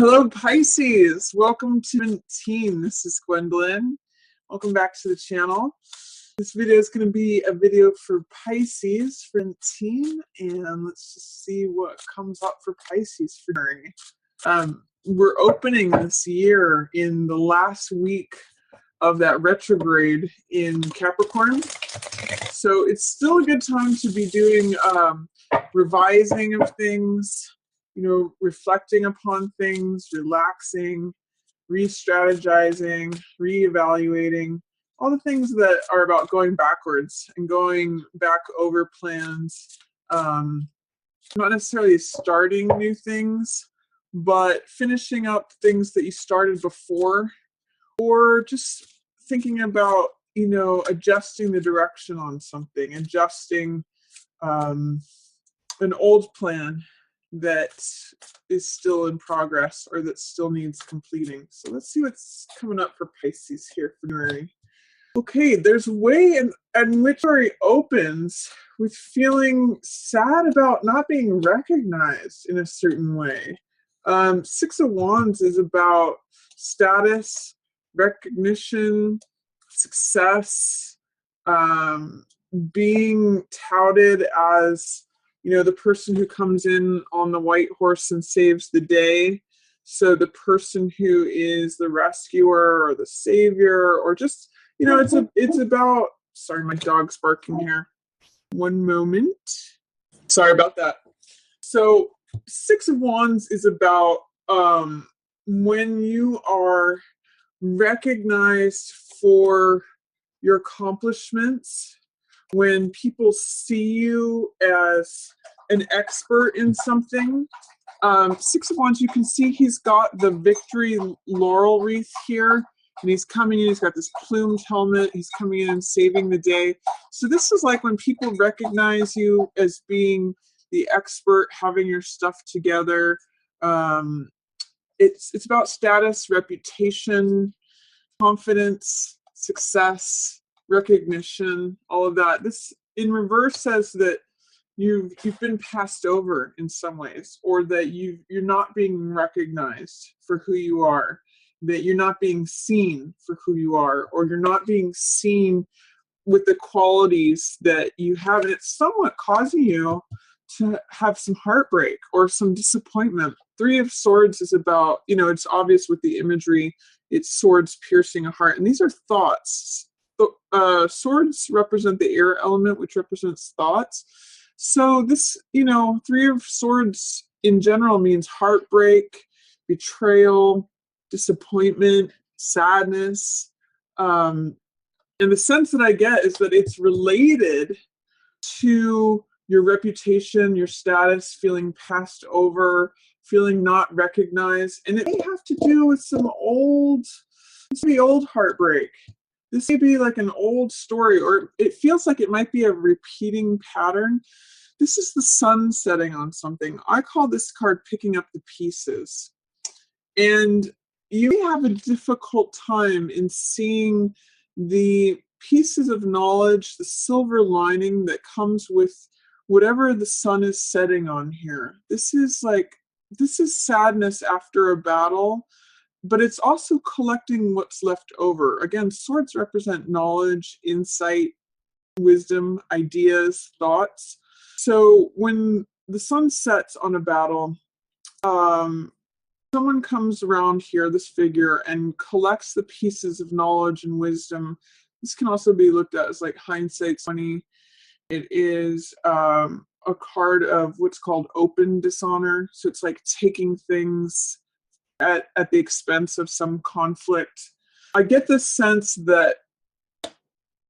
Hello, Pisces. Welcome to 17. This is Gwendolyn. Welcome back to the channel. This video is going to be a video for Pisces for 17, and let's just see what comes up for Pisces for January. We're opening this year in the last week of that retrograde in Capricorn. So it's still a good time to be doing revising of things, reflecting upon things, relaxing, re-strategizing, re-evaluating, all the things that are about going backwards and going back over plans, not necessarily starting new things, but finishing up things that you started before, or just thinking about, adjusting the direction on something, adjusting an old plan that is still in progress or that still needs completing. So let's see what's coming up for Pisces here for January. Okay, there's a way in which January opens with feeling sad about not being recognized in a certain way. Six of Wands is about status, recognition, success, being touted as the person who comes in on the white horse and saves the day. So the person who is the rescuer or the savior, or just, it's about, sorry, my dog's barking here. One moment. Sorry about that. So Six of Wands is about when you are recognized for your accomplishments, when people see you as an expert in something. Six of Wands, you can see he's got the victory laurel wreath here, and he's coming in, he's got this plumed helmet, he's coming in and saving the day. So this is like when people recognize you as being the expert, having your stuff together. It's about status, reputation, confidence, success, recognition, all of that. This in reverse says that you've been passed over in some ways, or that you're not being recognized for who you are, that you're not being seen for who you are, or you're not being seen with the qualities that you have, and it's somewhat causing you to have some heartbreak or some disappointment. Three of Swords is about, it's obvious with the imagery, it's swords piercing a heart, and these are thoughts. Swords represent the air element, which represents thoughts. So this, Three of Swords in general means heartbreak, betrayal, disappointment, sadness. And the sense that I get is that it's related to your reputation, your status, feeling passed over, feeling not recognized. And it may have to do with some old heartbreak. This may be like an old story, or it feels like it might be a repeating pattern. This is the sun setting on something. I call this card picking up the pieces. And you may have a difficult time in seeing the pieces of knowledge, the silver lining that comes with whatever the sun is setting on here. This is sadness after a battle, but it's also collecting what's left over. Again, swords represent knowledge, insight, wisdom, ideas, thoughts. So when the sun sets on a battle, someone comes around here, this figure, and collects the pieces of knowledge and wisdom. This can also be looked at as like hindsight's 20. It is a card of what's called open dishonor. So it's like taking things at the expense of some conflict. I get this sense that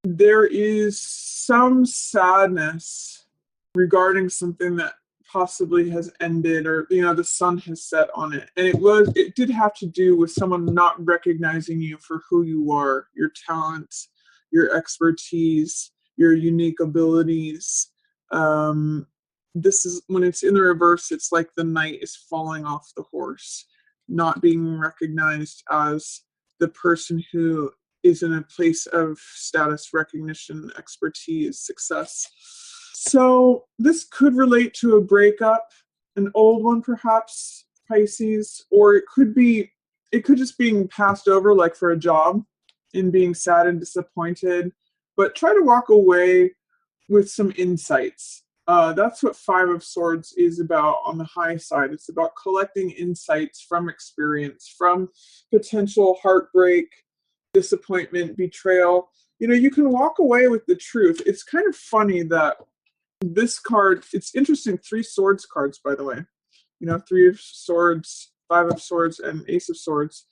there is some sadness regarding something that possibly has ended, or the sun has set on it, and it did have to do with someone not recognizing you for who you are, your talents, your expertise, your unique abilities. This is when it's in the reverse, it's like the knight is falling off the horse, not being recognized as the person who is in a place of status, recognition, expertise, success. So this could relate to a breakup, an old one perhaps, Pisces, or it could just being passed over, like for a job, and being sad and disappointed. But try to walk away with some insights. That's what Five of Swords is about on the high side. It's about collecting insights from experience, from potential heartbreak, disappointment, betrayal. You can walk away with the truth. It's kind of funny that this card, it's interesting, Three Swords cards, by the way. Three of Swords, Five of Swords, and Ace of Swords.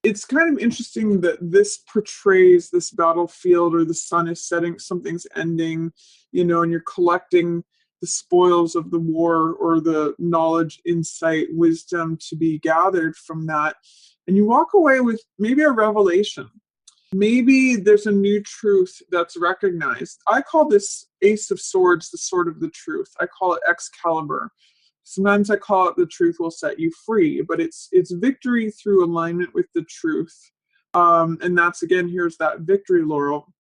It's kind of interesting that this portrays this battlefield, or the sun is setting, something's ending, and you're collecting the spoils of the war, or the knowledge, insight, wisdom to be gathered from that. And you walk away with maybe a revelation. Maybe there's a new truth that's recognized. I call this Ace of Swords the sword of the truth. I call it Excalibur. Sometimes I call it the truth will set you free, but it's victory through alignment with the truth. And that's, again, here's that victory laurel.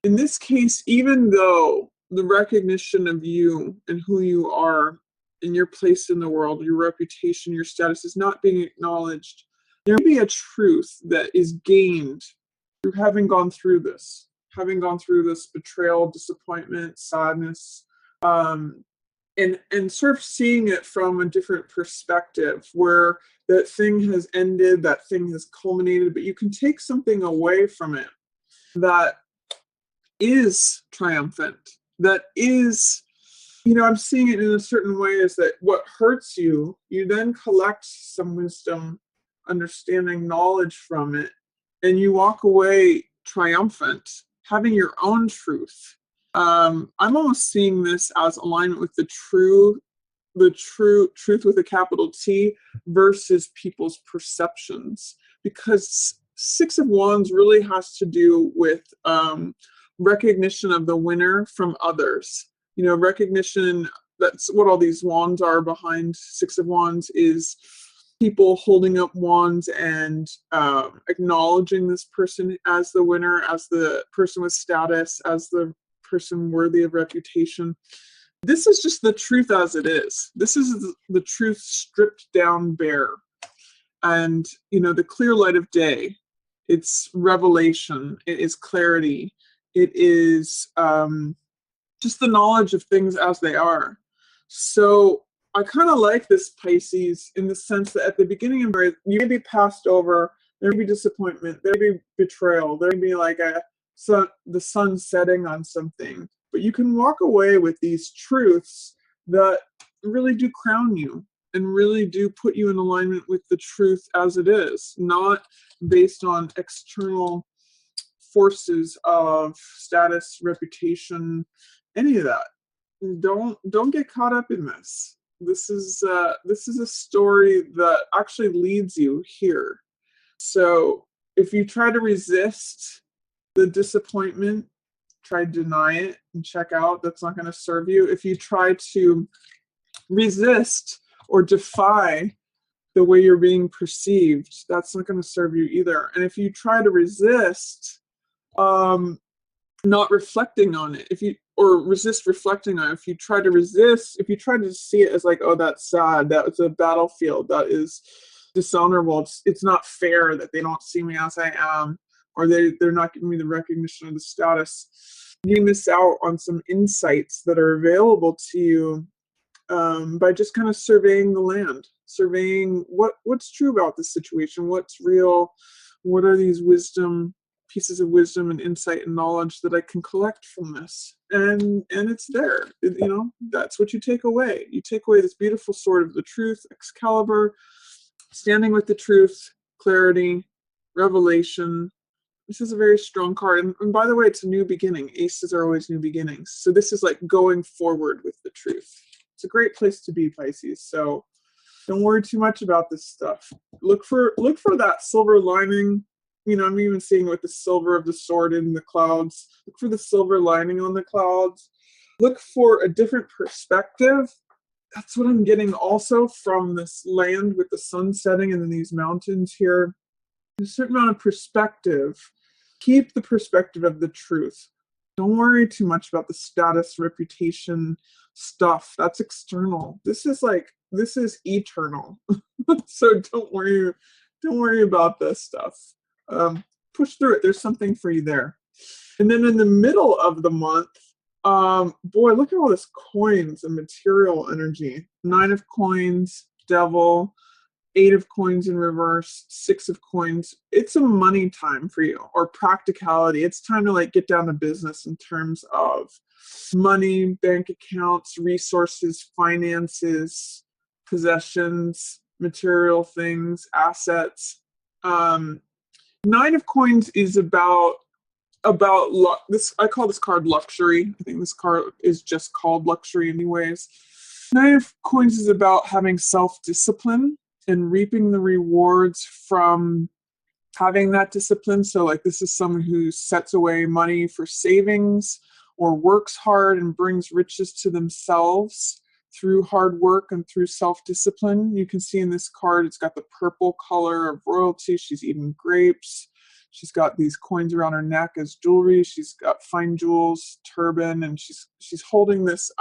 In this case, even though the recognition of you and who you are and your place in the world, your reputation, your status is not being acknowledged, there may be a truth that is gained through having gone through this betrayal, disappointment, sadness, and sort of seeing it from a different perspective, where that thing has ended, that thing has culminated, but you can take something away from it that is triumphant, that is, I'm seeing it in a certain way, is that what hurts you, you then collect some wisdom, understanding, knowledge from it, and you walk away triumphant, having your own truth. I'm almost seeing this as alignment with the true truth with a capital T versus people's perceptions, because Six of Wands really has to do with recognition of the winner from others. Recognition, that's what all these wands are behind Six of Wands, is people holding up wands and acknowledging this person as the winner, as the person with status, as the person worthy of reputation. This is just the truth as it is. This is the truth stripped down bare. And, the clear light of day, it's revelation, it is clarity, it is just the knowledge of things as they are. So I kind of like this, Pisces, in the sense that at the beginning of it, you may be passed over, there may be disappointment, there may be betrayal, there may be like the sun setting on something, but you can walk away with these truths that really do crown you and really do put you in alignment with the truth as it is, not based on external forces of status, reputation, any of that. Don't get caught up in this. This is a story that actually leads you here. So if you try to resist the disappointment, try to deny it and check out, that's not going to serve you. If you try to resist or defy the way you're being perceived, that's not going to serve you either. And if you try to resist not reflecting on it, resist reflecting on it, if you try to see it as like, oh, that's sad, that was a battlefield, that is dishonorable, it's not fair that they don't see me as I am, or they're not giving me the recognition of the status, you miss out on some insights that are available to you by just kind of surveying the land, surveying what's true about this situation, what's real, what are these pieces of wisdom and insight and knowledge that I can collect from this, and it's there. That's what you take away. You take away this beautiful sword of the truth, Excalibur, standing with the truth, clarity, revelation. This is a very strong card. And by the way, it's a new beginning. Aces are always new beginnings. So this is like going forward with the truth. It's a great place to be, Pisces. So don't worry too much about this stuff. Look for that silver lining. I'm even seeing with the silver of the sword in the clouds. Look for the silver lining on the clouds. Look for a different perspective. That's what I'm getting also from this land with the sun setting and then these mountains here. There's a certain amount of perspective. Keep the perspective of the truth. Don't worry too much about the status, reputation stuff. That's external. This is like this is eternal. So don't worry about this stuff. Push through it. There's something for you there. And then in the middle of the month, boy, look at all this coins and material energy. 9 of coins, devil, 8 of coins in reverse, 6 of coins. It's a money time for you, or practicality. It's time to like get down to business in terms of money, bank accounts, resources, finances, possessions, material things, assets. 9 of coins is about this. I call this card luxury. I think this card is just called luxury anyways. 9 of coins is about having self-discipline and reaping the rewards from having that discipline. So like this is someone who sets away money for savings or works hard and brings riches to themselves through hard work and through self-discipline. You can see in this card, it's got the purple color of royalty. She's eating grapes. She's got these coins around her neck as jewelry. She's got fine jewels, turban, and she's holding this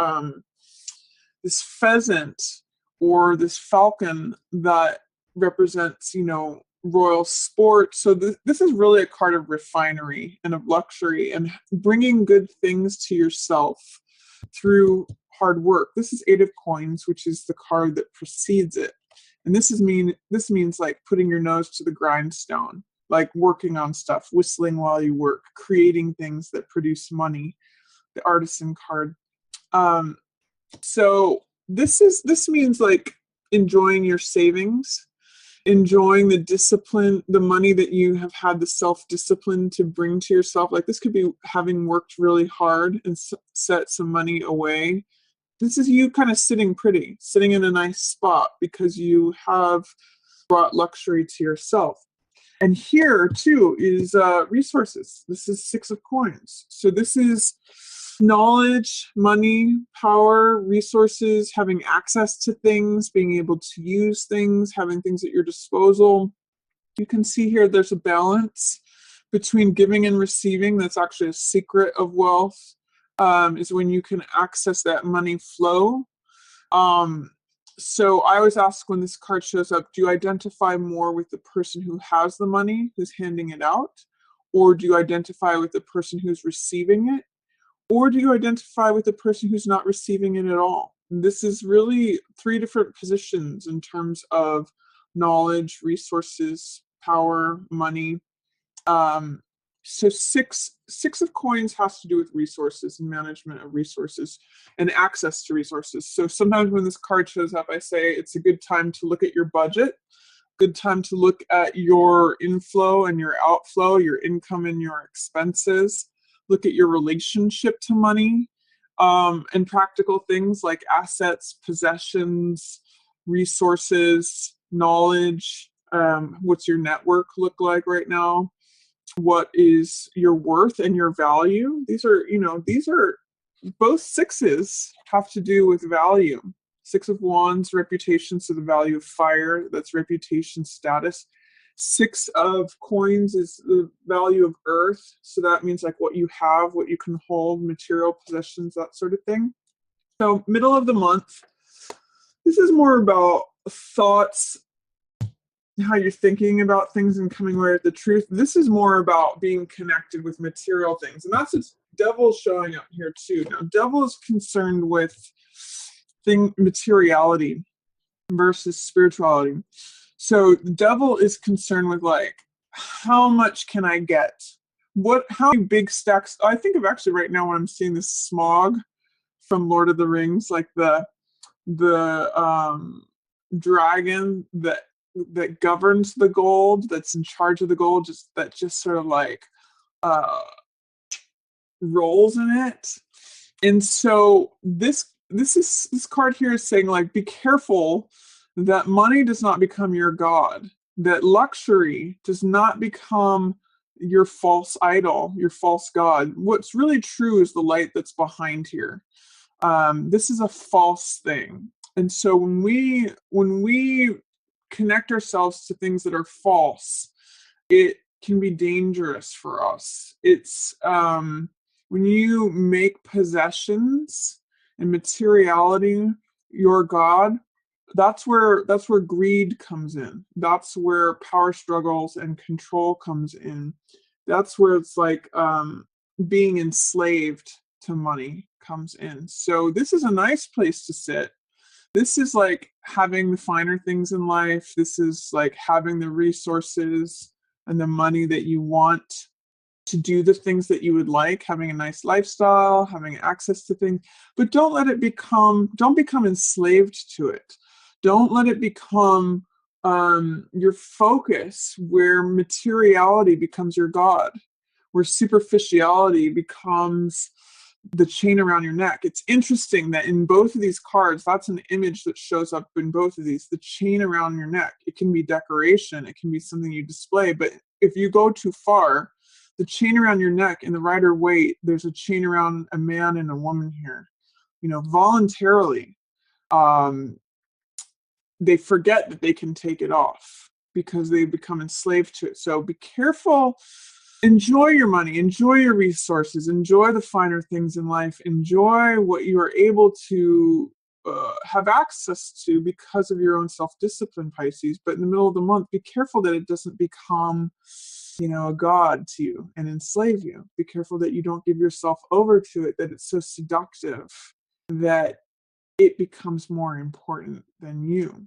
this pheasant or this falcon that represents, royal sport. So this is really a card of refinery and of luxury and bringing good things to yourself through hard work. This is 8 of coins, which is the card that precedes it. And this means like putting your nose to the grindstone, like working on stuff, whistling while you work, creating things that produce money, the artisan card. So this means like enjoying your savings, enjoying the discipline, the money that you have had the self-discipline to bring to yourself. Like this could be having worked really hard and set some money away. This is you kind of sitting in a nice spot because you have brought luxury to yourself. And here too is resources. This is 6 of coins. So this is knowledge, money, power, resources, having access to things, being able to use things, having things at your disposal. You can see here there's a balance between giving and receiving. That's actually a secret of wealth, is when you can access that money flow. So I always ask when this card shows up, do you identify more with the person who has the money, who's handing it out? Or do you identify with the person who's receiving it? Or do you identify with the person who's not receiving it at all? This is really 3 different positions in terms of knowledge, resources, power, money. So six of coins has to do with resources and management of resources and access to resources. So sometimes when this card shows up, I say it's a good time to look at your budget, good time to look at your inflow and your outflow, your income and your expenses, look at your relationship to money, and practical things like assets, possessions, resources, knowledge. What's your network look like right now? What is your worth and your value? These are both 6s have to do with value. 6 of wands, reputation, so the value of fire, that's reputation, status. 6 of coins is the value of earth, so that means like what you have, what you can hold, material possessions, that sort of thing. So middle of the month, this is more about thoughts, how you're thinking about things and coming away with the truth. This is more about being connected with material things. And that's what devil's showing up here too. Now, devil is concerned with materiality versus spirituality. So the devil is concerned with like, how much can I get? How many big stacks? I think of actually right now when I'm seeing this smog from Lord of the Rings, like the dragon that governs the gold, that's in charge of the gold, just sort of like rolls in it. And so this card here is saying like, be careful that money does not become your god, that luxury does not become your false idol, your false god. What's really true is the light that's behind here. This is a false thing. And so when we connect ourselves to things that are false, it can be dangerous for us. It's when you make possessions and materiality your god, that's where greed comes in. That's where power struggles and control comes in. That's where it's like being enslaved to money comes in. So this is a nice place to sit. This is like having the finer things in life. This is like having the resources and the money that you want to do the things that you would like, having a nice lifestyle, having access to things, but don't become enslaved to it. Don't let it become your focus where materiality becomes your God, where superficiality becomes the chain around your neck. It's interesting that in both of these cards, that's an image that shows up in both of these, the chain around your neck. It can be decoration, it can be something you display, but if you go too far, the chain around your neck in the Rider-Waite, there's a chain around a man and a woman here. Voluntarily, they forget that they can take it off because they become enslaved to it. So be careful. Enjoy your money, enjoy your resources, enjoy the finer things in life, enjoy what you are able to have access to because of your own self-discipline, Pisces. But in the middle of the month, be careful that it doesn't become a god to you and enslave you. Be careful that you don't give yourself over to it, that it's so seductive that it becomes more important than you.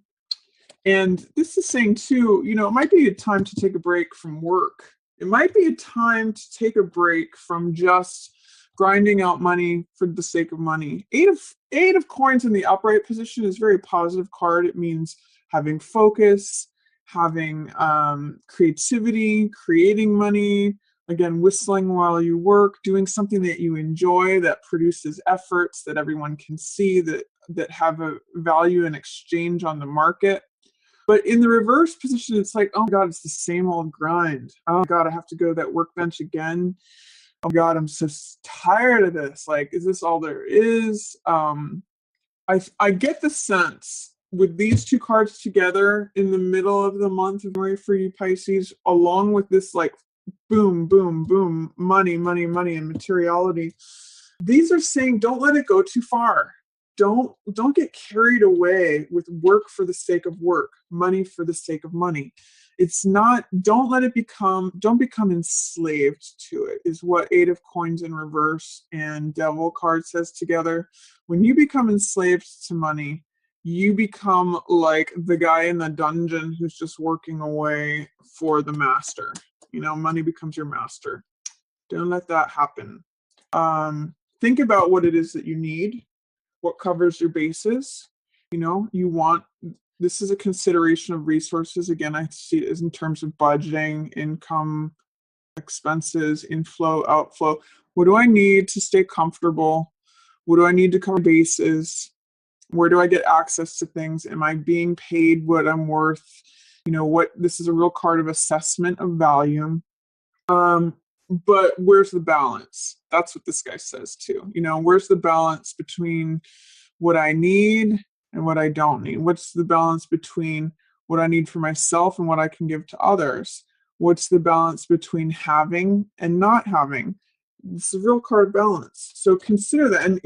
And this is saying too, it might be a time to take a break from work. It might be a time to take a break from just grinding out money for the sake of money. Eight of coins in the upright position is a very positive card. It means having focus, having creativity, creating money, again, whistling while you work, doing something that you enjoy, that produces efforts that everyone can see, that have a value in exchange on the market. But in the reverse position, it's like, oh my God, it's the same old grind. Oh God, I have to go to that workbench again. Oh God, I'm so tired of this. Like, is this all there is? I get the sense with these two cards together in the middle of the month of January for you Pisces, along with this like boom, boom, boom, money, money, money, and materiality. These are saying don't let it go too far. Don't get carried away with work for the sake of work, money for the sake of money. It's not, don't become enslaved to it, is what Eight of Coins in reverse and Devil card says together. When you become enslaved to money, you become like the guy in the dungeon who's just working away for the master. Money becomes your master. Don't let that happen. Think about what it is that you need, what covers your bases. This is a consideration of resources. Again, I see it as in terms of budgeting, income, expenses, inflow, outflow. What do I need to stay comfortable? What do I need to cover bases? Where do I get access to things? Am I being paid what I'm worth? This is a real card of assessment of value. But where's the balance? That's what this guy says too. Where's the balance between what I need and what I don't need? What's the balance between what I need for myself and what I can give to others? What's the balance between having and not having? It's a real card balance. So consider that. And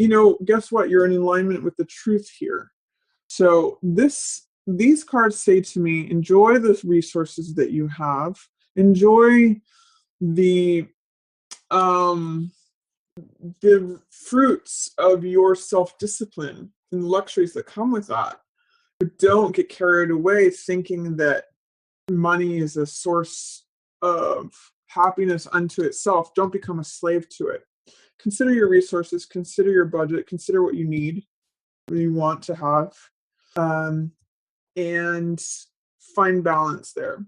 guess what? You're in alignment with the truth here. So these cards say to me, enjoy the resources that you have. Enjoy the fruits of your self-discipline and the luxuries that come with that. But don't get carried away thinking that money is a source of happiness unto itself. Don't become a slave to it. Consider your resources, consider your budget, consider what you need, what you want to have, and find balance there.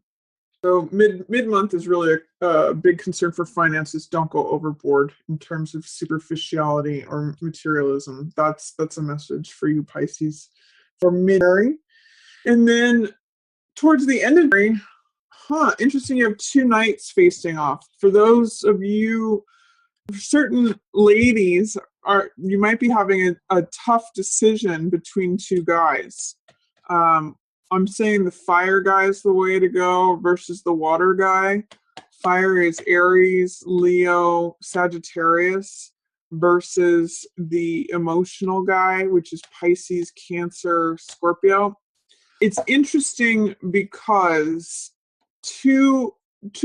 So mid-month is really a big concern for finances. Don't go overboard in terms of superficiality or materialism. That's a message for you, Pisces, for mid-January. And then towards the end of January, interesting, you have two knights facing off. For those of you, certain ladies, you might be having a tough decision between two guys. I'm saying the fire guy is the way to go versus the water guy. Fire is Aries, Leo, Sagittarius versus the emotional guy, which is Pisces, Cancer, Scorpio. It's interesting because two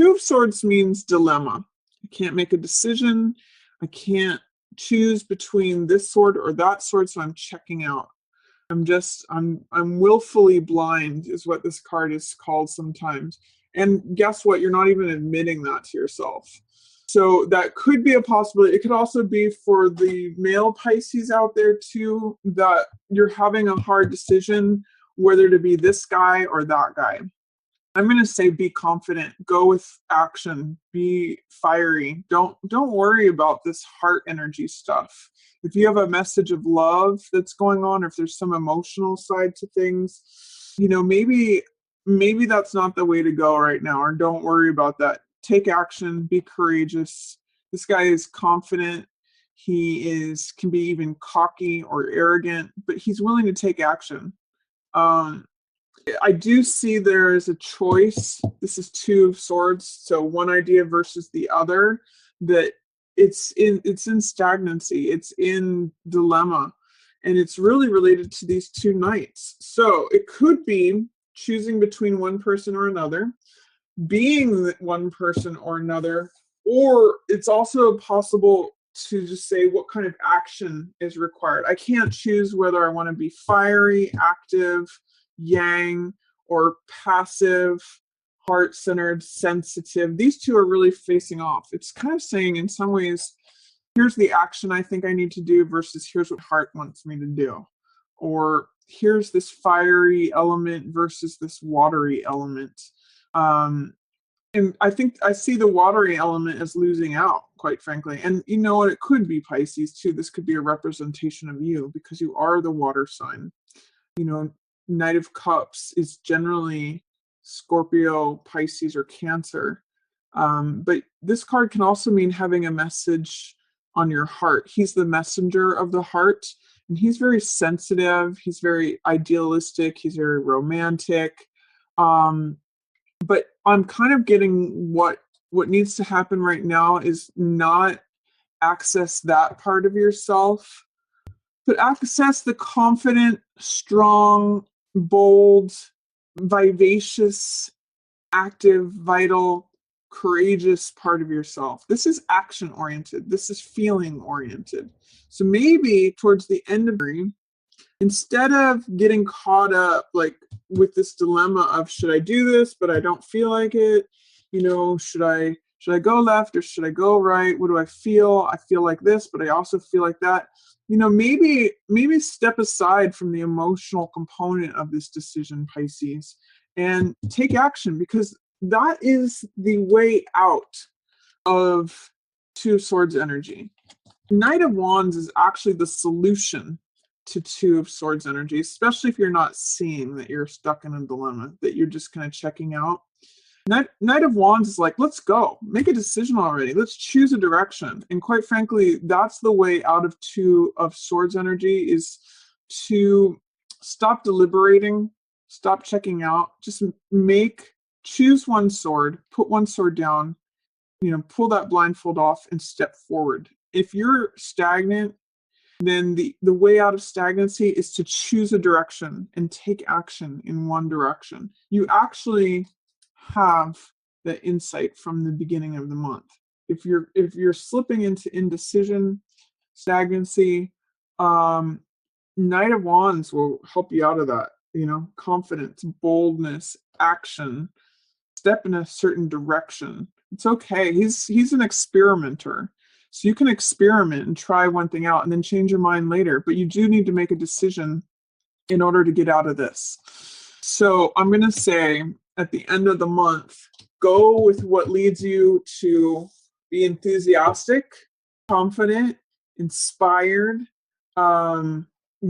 of swords means dilemma. I can't make a decision. I can't choose between this sword or that sword, so I'm checking out. I'm willfully blind is what this card is called sometimes. And guess what? You're not even admitting that to yourself. So that could be a possibility. It could also be for the male Pisces out there too, that you're having a hard decision whether to be this guy or that guy. I'm going to say be confident, go with action, be fiery. Don't worry about this heart energy stuff. If you have a message of love that's going on, or if there's some emotional side to things, maybe that's not the way to go right now, or don't worry about that. Take action, be courageous. This guy is confident. Can be even cocky or arrogant, but he's willing to take action. Um, I do see there is a choice. This is two of swords, so one idea versus the other. That it's in stagnancy. It's in dilemma, and it's really related to these two knights. So it could be choosing between one person or another, being one person or another, or it's also possible to just say what kind of action is required. I can't choose whether I want to be fiery, active, yang, or passive, heart-centered, sensitive. These two are really facing off. It's kind of saying in some ways, here's the action I think I need to do versus here's what heart wants me to do. Or here's this fiery element versus this watery element. And I think I see the watery element as losing out, quite frankly. And you know what? It could be Pisces too. This could be a representation of you because you are the water sign. Knight of Cups is generally Scorpio, Pisces, or Cancer. But this card can also mean having a message on your heart. He's the messenger of the heart, and he's very sensitive. He's very idealistic. He's very romantic. But I'm kind of getting what needs to happen right now is not access that part of yourself, but access the confident, strong, bold, vivacious, active, vital, courageous part of yourself. This is action oriented. This is feeling oriented. So maybe towards the end of the instead of getting caught up like with this dilemma of should I do this but I don't feel like it, should I go left or should I go right? What do I feel? I feel like this, but I also feel like that. Maybe step aside from the emotional component of this decision, Pisces, and take action, because that is the way out of Two of Swords energy. Knight of Wands is actually the solution to Two of Swords energy, especially if you're not seeing that you're stuck in a dilemma, that you're just kind of checking out. Knight of Wands is like, let's go. Make a decision already. Let's choose a direction. And quite frankly, that's the way out of Two of Swords energy, is to stop deliberating, stop checking out, just choose one sword, put one sword down, pull that blindfold off and step forward. If you're stagnant, then the way out of stagnancy is to choose a direction and take action in one direction. You actually have the insight from the beginning of the month. If you're slipping into indecision, stagnancy, Knight of Wands will help you out of that. Confidence, boldness, action, step in a certain direction. It's okay. He's an experimenter. So you can experiment and try one thing out and then change your mind later. But you do need to make a decision in order to get out of this. So I'm going to say at the end of the month, go with what leads you to be enthusiastic, confident, inspired.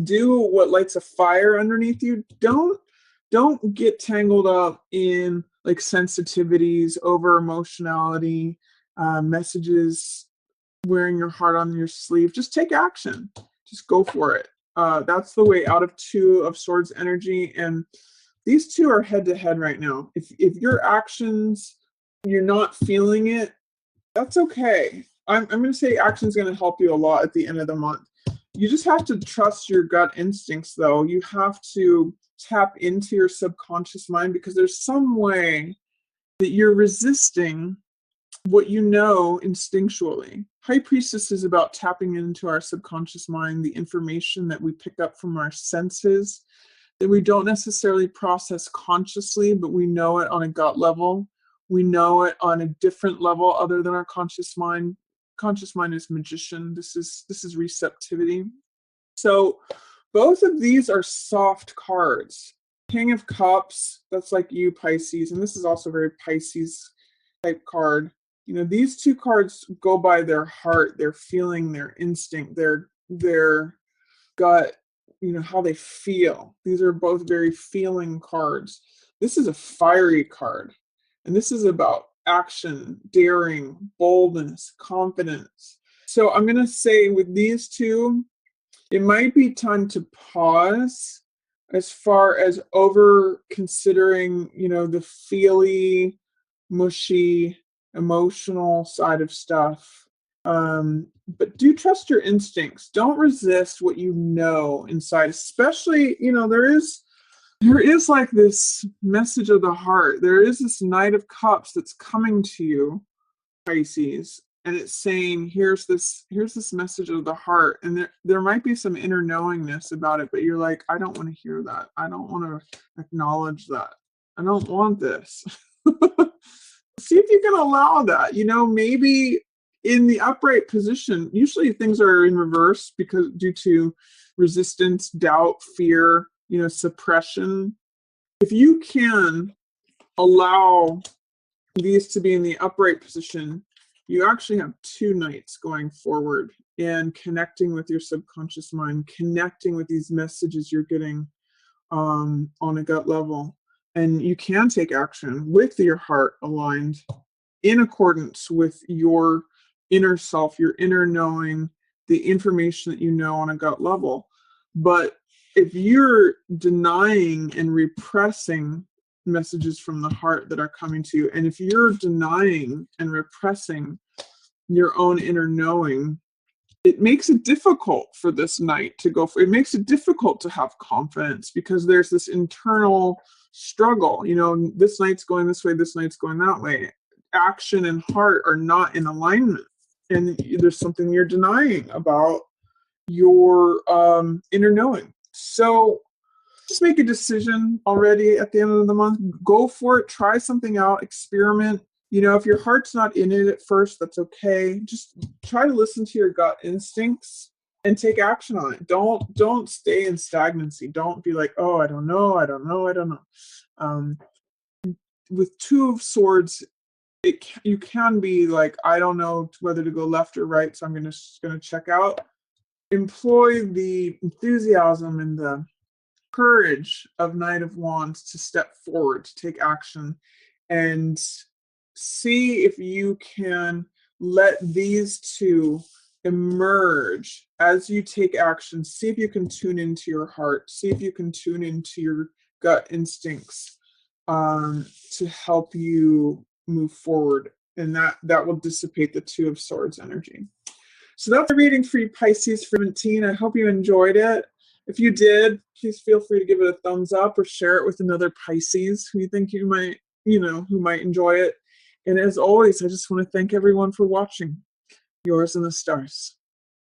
Do what lights a fire underneath you. Don't get tangled up in like sensitivities, over emotionality, messages, wearing your heart on your sleeve. Just take action. Just go for it. That's the way out of Two of Swords energy. And these two are head to head right now. If your actions, you're not feeling it, that's okay. I'm going to say action's going to help you a lot at the end of the month. You just have to trust your gut instincts, though. You have to tap into your subconscious mind, because there's some way that you're resisting what you know instinctually. High Priestess is about tapping into our subconscious mind, the information that we pick up from our senses that we don't necessarily process consciously, but we know it on a gut level. We know it on a different level other than our conscious mind. Conscious mind is magician. This is receptivity. So both of these are soft cards. King of Cups, that's like you, Pisces, and this is also a very Pisces type card. You know, these two cards go by their heart, their feeling, their instinct, their gut, you know, how they feel. These are both very feeling cards. This is a fiery card, and this is about action, daring, boldness, confidence. So I'm going to say with these two, it might be time to pause as far as over considering, you know, the feely, mushy, emotional side of stuff. But do trust your instincts. Don't resist what you know inside, especially, you know, there is like this message of the heart. There is this Knight of Cups that's coming to you, Pisces, and it's saying, here's this message of the heart, and there might be some inner knowingness about it, but you're like, I don't want to hear that. I don't want to acknowledge that. I don't want this. See if you can allow that. You know, maybe in the upright position, usually things are in reverse because due to resistance, doubt, fear, you know, suppression. If you can allow these to be in the upright position, you actually have two knights going forward and connecting with your subconscious mind, connecting with these messages you're getting on a gut level. And you can take action with your heart aligned in accordance with your inner self, your inner knowing, the information that you know on a gut level. But if you're denying and repressing messages from the heart that are coming to you, and if you're denying and repressing your own inner knowing, it makes it difficult for this knight to go for. It makes it difficult to have confidence because there's this internal struggle. You know, this knight's going this way, this knight's going that way. Action and heart are not in alignment, and there's something you're denying about your inner knowing. So just make a decision already at the end of the month. Go for it. Try something out. Experiment. You know, if your heart's not in it at first, that's okay. Just try to listen to your gut instincts and take action on it. Don't stay in stagnancy. Don't be like, oh, I don't know. With Two of Swords, you can be like, I don't know whether to go left or right, so I'm gonna check out. Employ the enthusiasm and the courage of Knight of Wands to step forward, to take action, and see if you can let these two emerge as you take action. See if you can tune into your heart. See if you can tune into your gut instincts to help you move forward. And that will dissipate the Two of Swords energy. So that's a reading for you, Pisces, for 17. I hope you enjoyed it. If you did, please feel free to give it a thumbs up or share it with another Pisces who you think who might enjoy it. And as always, I just want to thank everyone for watching. Yours in the stars.